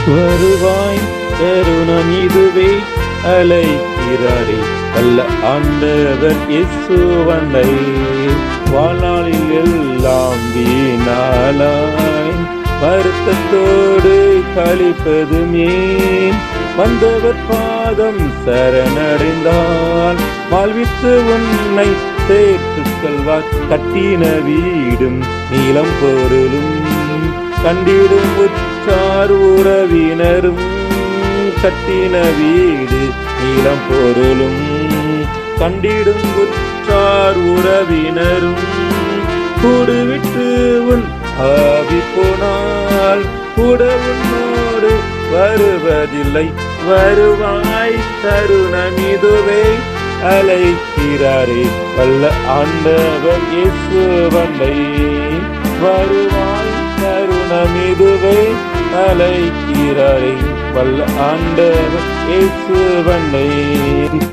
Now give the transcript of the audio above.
வருவாய் தருணம் இதுவே அழைக்கிறாரே அல்ல ஆண்டவர் இயேசுவண்டை. வாழ்நாளில் எல்லாம் வீணாலாய் வருத்தத்தோடு கழிப்பதும் ஏன்? வந்தவர் பாதம் சரணடைந்தால் வாழ்வித்து உன்னை சேர்த்து செல்வார். கட்டின வீடும் நீளம் பொருளும் கண்டிடும் உற்றார் உறவினரும். கட்டின வீடு நீளம் பொருளும் கண்டிடும் உற்றார் உறவினரும். கூடுவிட்டு உன் ஆவி போனால் கூட உன்னோடு வருவதில்லை. வருவாய் தருணம் இதுவே அழைக்கிறாரே வல்ல ஆண்டவர் இயேசுவண்டை. வருவாய் தருணம் இதுவே அழைக்கிறாரே வல்ல ஆண்டவர் இயேசுவண்டை.